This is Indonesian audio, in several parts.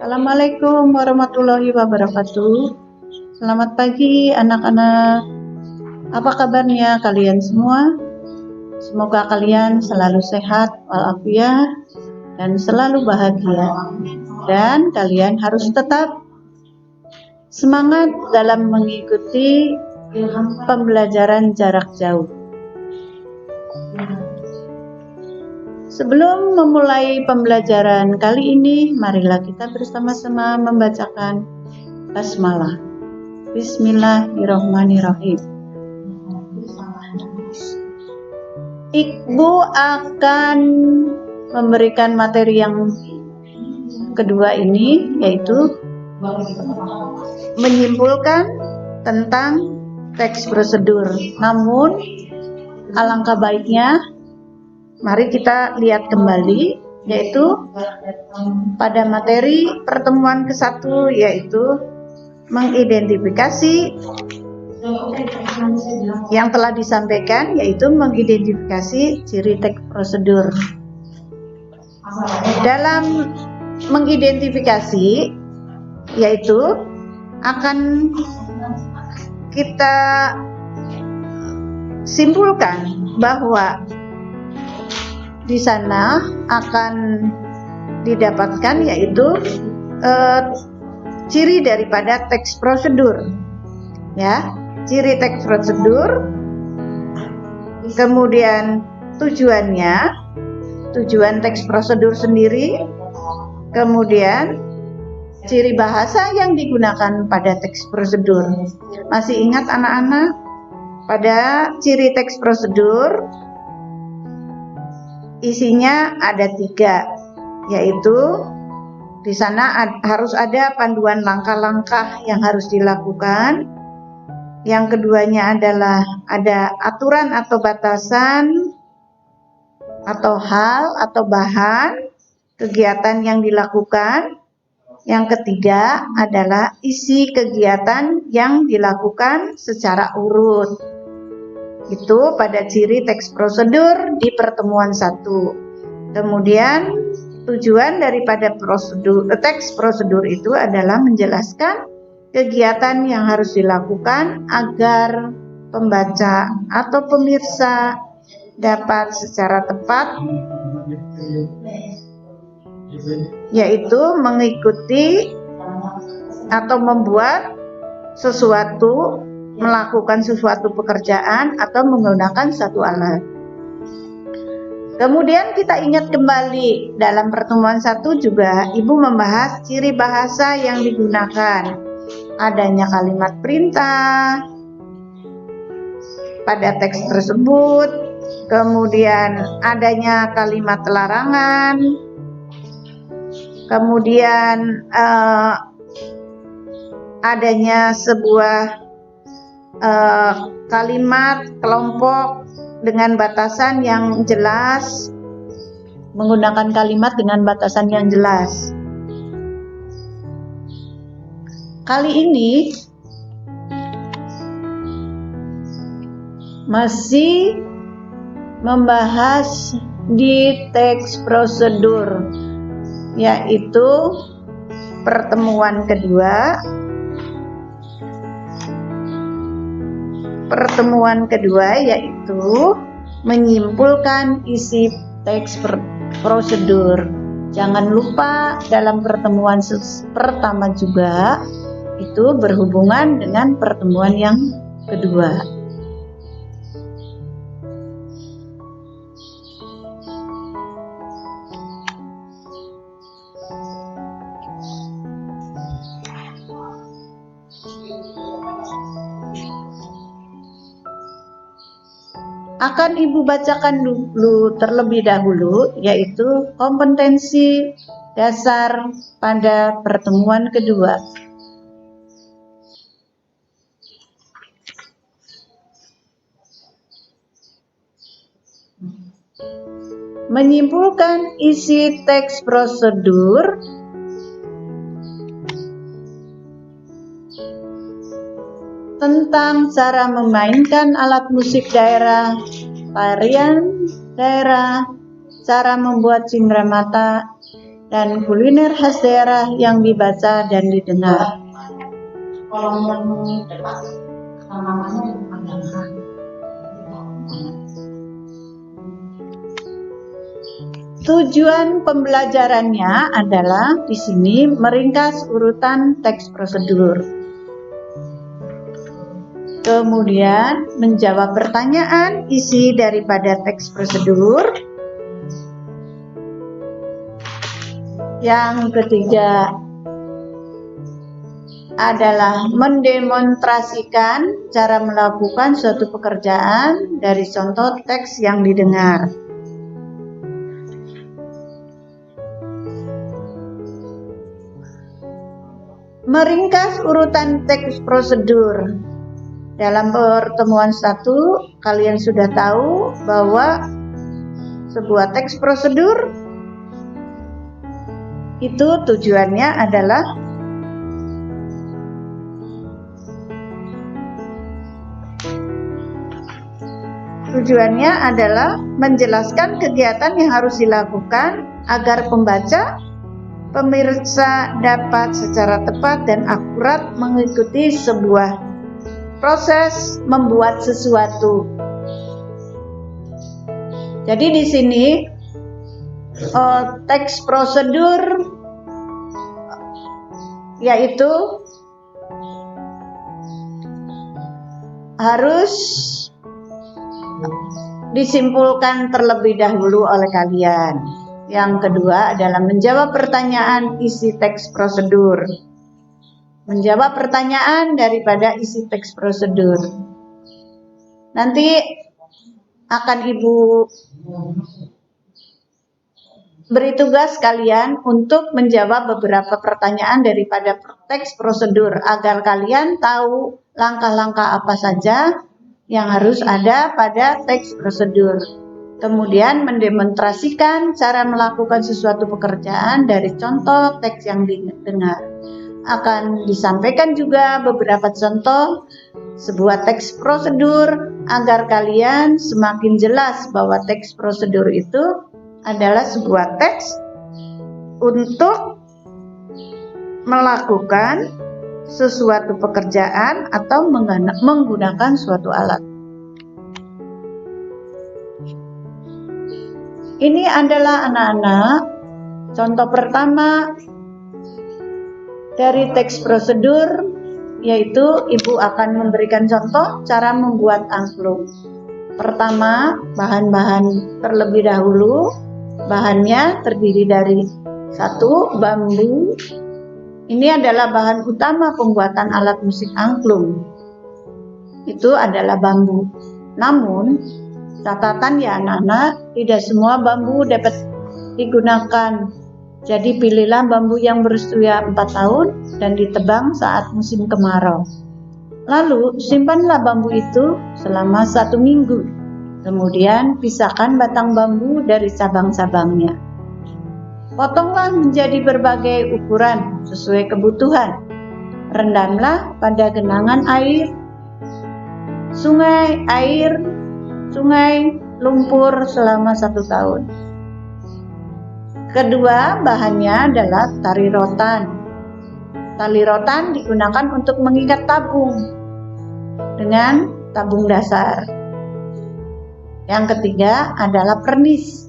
Assalamualaikum warahmatullahi wabarakatuh. Selamat pagi anak-anak. Apa kabarnya kalian semua? Semoga kalian selalu sehat walafiat dan selalu bahagia. Dan kalian harus tetap semangat dalam mengikuti pembelajaran jarak jauh. Sebelum memulai pembelajaran kali ini, marilah kita bersama-sama membacakan basmalah. Bismillahirrahmanirrahim. Ibu akan memberikan materi yang kedua ini, yaitu menyimpulkan tentang teks prosedur. Namun, alangkah baiknya mari kita lihat kembali, yaitu pada materi pertemuan ke-1, yaitu mengidentifikasi yang telah disampaikan, yaitu mengidentifikasi ciri teks prosedur. Dalam mengidentifikasi, yaitu akan kita simpulkan bahwa di sana akan didapatkan yaitu ciri daripada teks prosedur, ya, ciri teks prosedur, kemudian tujuan teks prosedur sendiri, kemudian ciri bahasa yang digunakan pada teks prosedur. Masih ingat anak-anak, pada ciri teks prosedur isinya ada 3, yaitu di sana harus ada panduan langkah-langkah yang harus dilakukan. Yang keduanya adalah ada aturan atau batasan atau hal atau bahan kegiatan yang dilakukan. Yang ketiga adalah isi kegiatan yang dilakukan secara urut. Itu pada ciri teks prosedur di pertemuan 1. Kemudian tujuan daripada teks prosedur itu adalah menjelaskan kegiatan yang harus dilakukan agar pembaca atau pemirsa dapat secara tepat, yaitu mengikuti atau membuat sesuatu, melakukan sesuatu pekerjaan atau menggunakan satu alat. Kemudian kita ingat kembali dalam pertemuan 1 juga Ibu membahas ciri bahasa yang digunakan. Adanya kalimat perintah pada teks tersebut, kemudian adanya kalimat larangan, kemudian adanya sebuah kalimat kelompok dengan batasan yang jelas, menggunakan kalimat dengan batasan yang jelas. Kali ini masih membahas di teks prosedur, yaitu pertemuan kedua. Pertemuan kedua yaitu menyimpulkan isi teks prosedur. Jangan lupa dalam pertemuan pertama juga itu berhubungan dengan pertemuan yang kedua. Akan Ibu bacakan dulu terlebih dahulu, yaitu kompetensi dasar pada pertemuan kedua. Menyimpulkan isi teks prosedur tentang cara memainkan alat musik daerah, tarian daerah, cara membuat cindera mata, dan kuliner khas daerah yang dibaca dan didengar. Tujuan pembelajarannya adalah di sini meringkas urutan teks prosedur. Kemudian menjawab pertanyaan isi daripada teks prosedur. Yang ketiga adalah mendemonstrasikan cara melakukan suatu pekerjaan dari contoh teks yang didengar. Meringkas urutan teks prosedur. Dalam pertemuan 1, kalian sudah tahu bahwa sebuah teks prosedur itu tujuannya adalah menjelaskan kegiatan yang harus dilakukan agar pemirsa dapat secara tepat dan akurat mengikuti sebuah proses membuat sesuatu. Jadi di sini teks prosedur yaitu harus disimpulkan terlebih dahulu oleh kalian. Yang kedua adalah menjawab pertanyaan isi teks prosedur. Menjawab pertanyaan daripada isi teks prosedur. Nanti akan Ibu beri tugas kalian untuk menjawab beberapa pertanyaan daripada teks prosedur agar kalian tahu langkah-langkah apa saja yang harus ada pada teks prosedur. Kemudian mendemonstrasikan cara melakukan sesuatu pekerjaan dari contoh teks yang didengar. Akan disampaikan juga beberapa contoh sebuah teks prosedur agar kalian semakin jelas bahwa teks prosedur itu adalah sebuah teks untuk melakukan sesuatu pekerjaan atau menggunakan suatu alat. Ini adalah anak-anak contoh pertama dari teks prosedur, yaitu Ibu akan memberikan contoh cara membuat angklung. Pertama, bahan-bahan terlebih dahulu. Bahannya terdiri dari 1. Bambu. Ini adalah bahan utama pembuatan alat musik angklung. Itu adalah bambu. Namun, catatan ya anak-anak, tidak semua bambu dapat digunakan. Jadi pilihlah bambu yang berusia 4 tahun dan ditebang saat musim kemarau. Lalu simpanlah bambu itu selama 1 minggu. Kemudian pisahkan batang bambu dari cabang-cabangnya. Potonglah menjadi berbagai ukuran sesuai kebutuhan. Rendamlah pada genangan air, sungai, lumpur selama 1 tahun. Kedua, bahannya adalah tali rotan. Tali rotan digunakan untuk mengikat tabung dengan tabung dasar. Yang ketiga adalah pernis.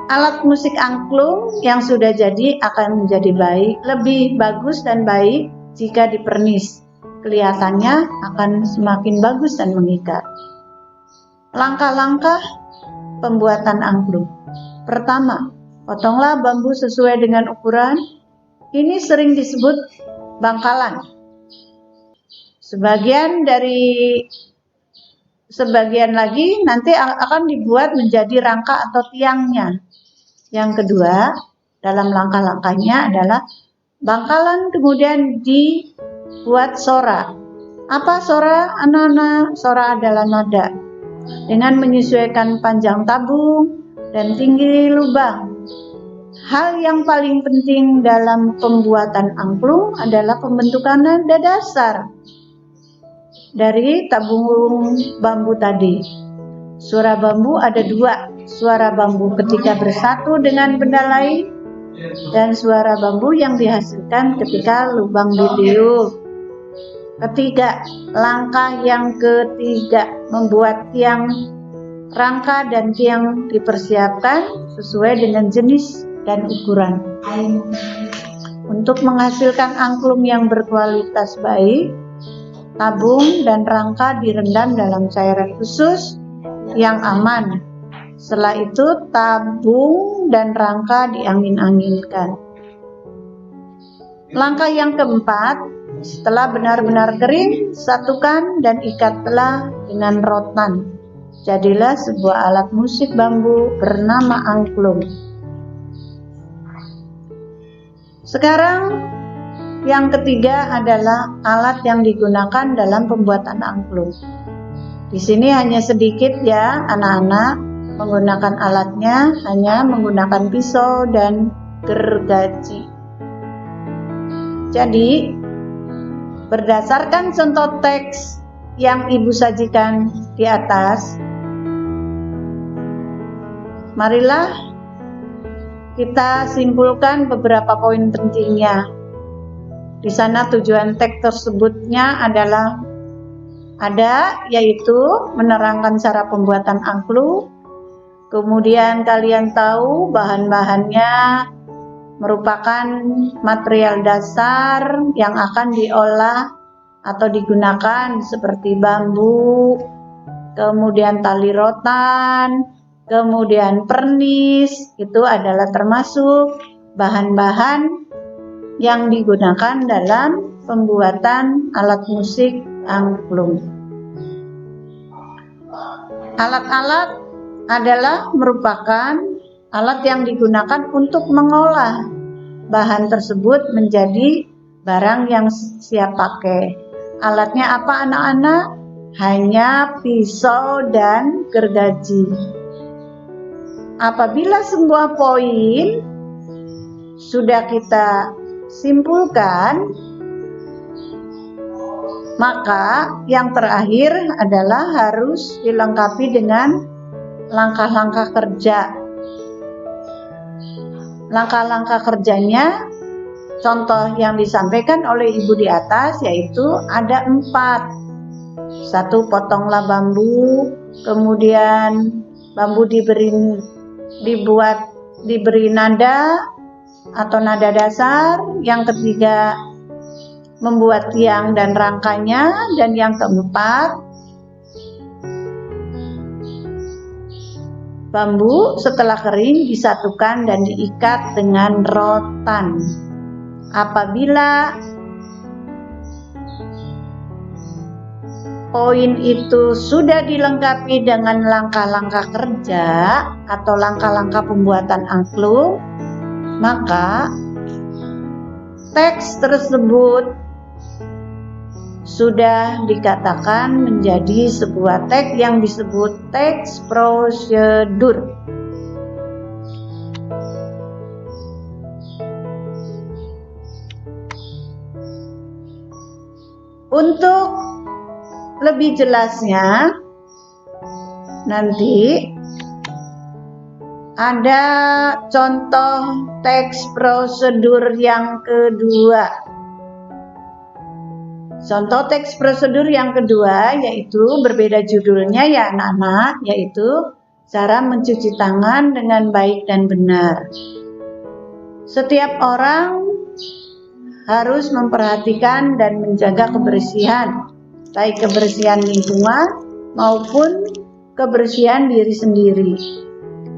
Alat musik angklung yang sudah jadi akan menjadi lebih bagus dan baik jika dipernis. Kelihatannya akan semakin bagus dan mengikat. Langkah-langkah pembuatan angklung. Pertama, potonglah bambu sesuai dengan ukuran. Ini sering disebut bangkalan. Sebagian lagi nanti akan dibuat menjadi rangka atau tiangnya. Yang kedua, dalam langkah-langkahnya adalah bangkalan kemudian dibuat sora. Apa sora, anak-anak? Sora adalah nada. Dengan menyesuaikan panjang tabung dan tinggi lubang. Hal yang paling penting dalam pembuatan angklung adalah pembentukan nada dasar dari tabung bambu tadi. Suara bambu ada 2, suara bambu ketika bersatu dengan benda lain, dan suara bambu yang dihasilkan ketika lubang ditiup. Ketiga, langkah yang ketiga, membuat tiang, rangka dan tiang dipersiapkan sesuai dengan jenis dan ukuran. Untuk menghasilkan angklung yang berkualitas baik, tabung dan rangka direndam dalam cairan khusus yang aman. Setelah itu tabung dan rangka diangin-anginkan. Langkah yang keempat, setelah benar-benar kering, satukan dan ikatlah dengan rotan. Jadilah sebuah alat musik bambu bernama angklung. Sekarang yang ketiga adalah alat yang digunakan dalam pembuatan angklung. Di sini hanya sedikit ya anak-anak, menggunakan alatnya hanya menggunakan pisau dan gergaji. Jadi, berdasarkan contoh teks yang Ibu sajikan di atas, marilah kita simpulkan beberapa poin pentingnya. Di sana tujuan teks tersebutnya adalah yaitu menerangkan cara pembuatan angklung. Kemudian kalian tahu bahan-bahannya merupakan material dasar yang akan diolah atau digunakan seperti bambu, kemudian tali rotan, kemudian pernis. Itu adalah termasuk bahan-bahan yang digunakan dalam pembuatan alat musik angklung. Alat-alat adalah merupakan alat yang digunakan untuk mengolah bahan tersebut menjadi barang yang siap pakai. Alatnya apa anak-anak? Hanya pisau dan gergaji. Apabila semua poin sudah kita simpulkan, maka yang terakhir adalah harus dilengkapi dengan langkah-langkah kerja. Langkah-langkah kerjanya, contoh yang disampaikan oleh Ibu di atas, yaitu ada 4. 1, potonglah bambu, kemudian bambu diberi nada atau nada dasar. Yang ketiga, membuat tiang dan rangkanya. Dan yang keempat, bambu setelah kering disatukan dan diikat dengan rotan. Apabila poin itu sudah dilengkapi dengan langkah-langkah kerja atau langkah-langkah pembuatan angklung, maka teks tersebut sudah dikatakan menjadi sebuah teks yang disebut teks prosedur. Untuk lebih jelasnya, nanti ada contoh teks prosedur yang kedua. Contoh teks prosedur yang kedua yaitu berbeda judulnya ya anak-anak, yaitu cara mencuci tangan dengan baik dan benar. Setiap orang harus memperhatikan dan menjaga kebersihan, baik kebersihan lingkungan maupun kebersihan diri sendiri.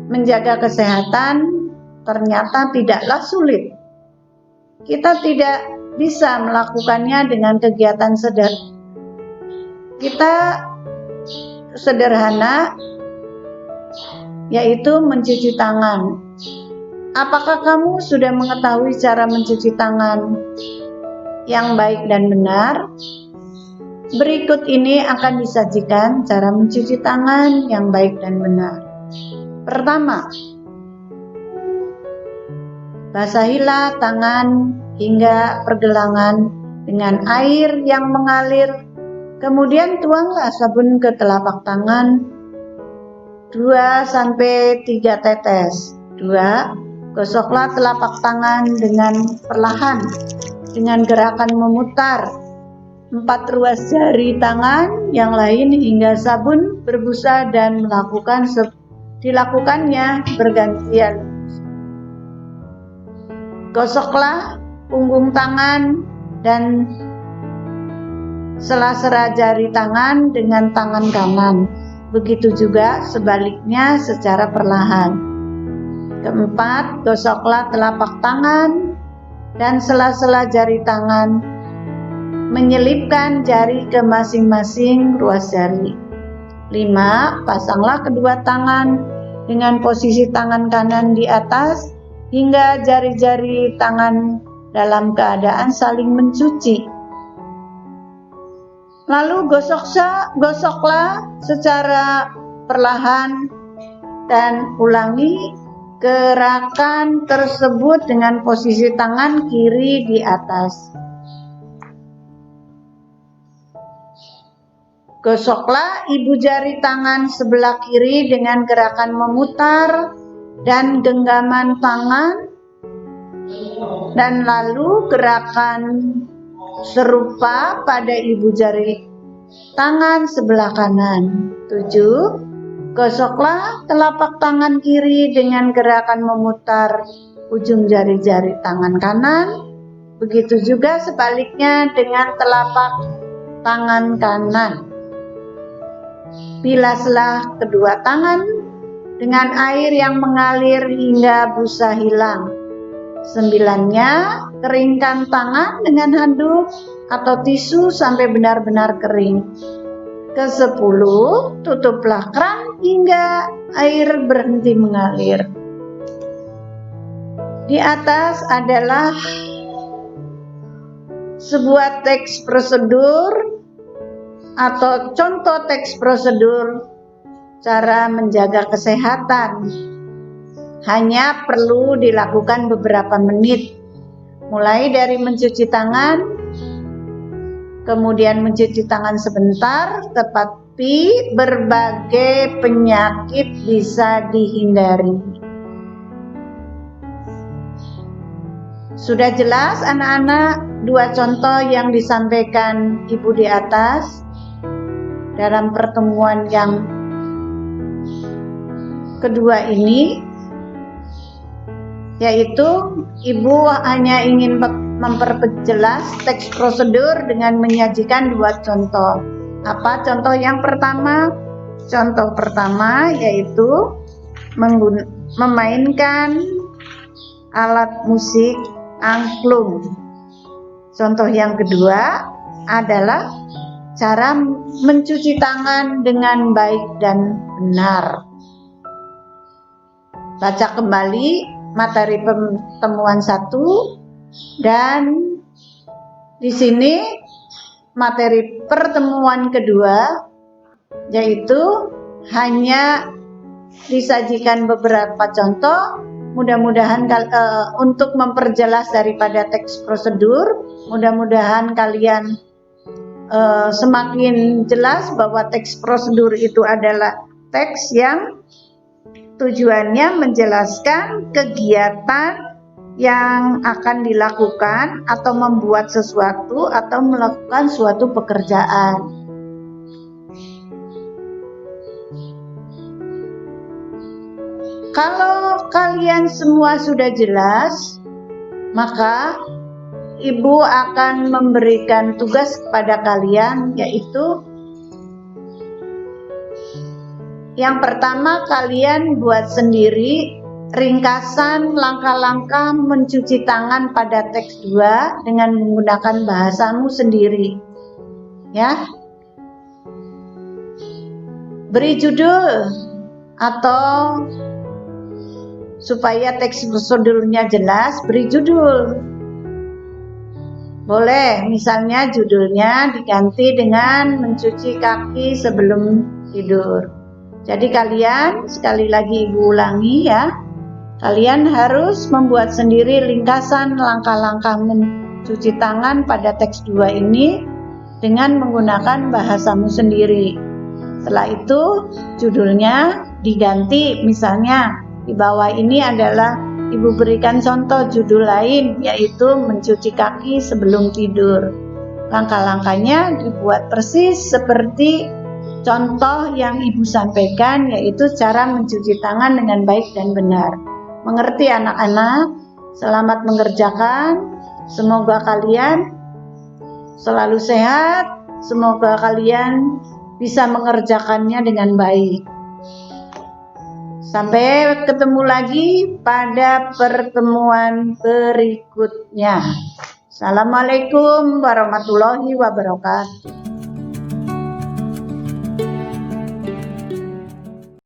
Menjaga kesehatan ternyata tidaklah sulit. Kita tidak bisa melakukannya dengan kegiatan sederhana, yaitu mencuci tangan. Apakah kamu sudah mengetahui cara mencuci tangan yang baik dan benar? Berikut ini akan disajikan cara mencuci tangan yang baik dan benar. Pertama, basahilah tangan hingga pergelangan dengan air yang mengalir, kemudian tuanglah sabun ke telapak tangan. 2-3 tetes. 2. Gosoklah telapak tangan dengan perlahan dengan gerakan memutar 4 ruas jari tangan yang lain hingga sabun berbusa dan dilakukannya bergantian. Gosoklah punggung tangan dan sela-sela jari tangan dengan tangan kanan. Begitu juga sebaliknya secara perlahan. Keempat, gosoklah telapak tangan dan sela-sela jari tangan, menyelipkan jari ke masing-masing ruas jari. 5. Pasanglah kedua tangan dengan posisi tangan kanan di atas hingga jari-jari tangan dalam keadaan saling mencuci. Lalu gosoklah secara perlahan dan ulangi gerakan tersebut dengan posisi tangan kiri di atas. Gosoklah ibu jari tangan sebelah kiri dengan gerakan memutar dan genggaman tangan, dan lalu gerakan serupa pada ibu jari tangan sebelah kanan. 7. Gosoklah telapak tangan kiri dengan gerakan memutar ujung jari-jari tangan kanan. Begitu juga sebaliknya dengan telapak tangan kanan. Bilaslah kedua tangan dengan air yang mengalir hingga busa hilang. 9. Keringkan tangan dengan handuk atau tisu sampai benar-benar kering. Ke-10. Tutuplah keran hingga air berhenti mengalir. Di atas adalah sebuah teks prosedur atau contoh teks prosedur cara menjaga kesehatan. Hanya perlu dilakukan beberapa menit, mulai dari mencuci tangan, kemudian mencuci tangan sebentar, tetapi berbagai penyakit bisa dihindari. Sudah jelas anak-anak dua contoh yang disampaikan Ibu di atas dalam pertemuan yang kedua ini, yaitu Ibu hanya ingin memperjelas teks prosedur dengan menyajikan dua contoh. Apa contoh yang pertama? Contoh pertama yaitu memainkan alat musik angklung. Contoh yang kedua adalah cara mencuci tangan dengan baik dan benar. Baca kembali materi pertemuan 1 dan di sini materi pertemuan kedua, yaitu hanya disajikan beberapa contoh. Mudah-mudahan untuk memperjelas daripada teks prosedur, mudah-mudahan kalian semakin jelas bahwa teks prosedur itu adalah teks yang tujuannya menjelaskan kegiatan yang akan dilakukan atau membuat sesuatu atau melakukan suatu pekerjaan. Kalau kalian semua sudah jelas, maka Ibu akan memberikan tugas kepada kalian, yaitu yang pertama, kalian buat sendiri ringkasan langkah-langkah mencuci tangan pada teks 2 dengan menggunakan bahasamu sendiri. Ya. Beri judul atau supaya teks prosedurnya jelas, beri judul. Boleh, misalnya judulnya diganti dengan mencuci kaki sebelum tidur. Jadi kalian, sekali lagi Ibu ulangi ya, kalian harus membuat sendiri ringkasan langkah-langkah mencuci tangan pada teks 2 ini dengan menggunakan bahasamu sendiri. Setelah itu judulnya diganti, misalnya di bawah ini adalah Ibu berikan contoh judul lain, yaitu mencuci kaki sebelum tidur. Langkah-langkahnya dibuat persis seperti contoh yang Ibu sampaikan, yaitu cara mencuci tangan dengan baik dan benar. Mengerti anak-anak? Selamat mengerjakan. Semoga kalian selalu sehat. Semoga kalian bisa mengerjakannya dengan baik. Sampai ketemu lagi pada pertemuan berikutnya. Assalamualaikum warahmatullahi wabarakatuh.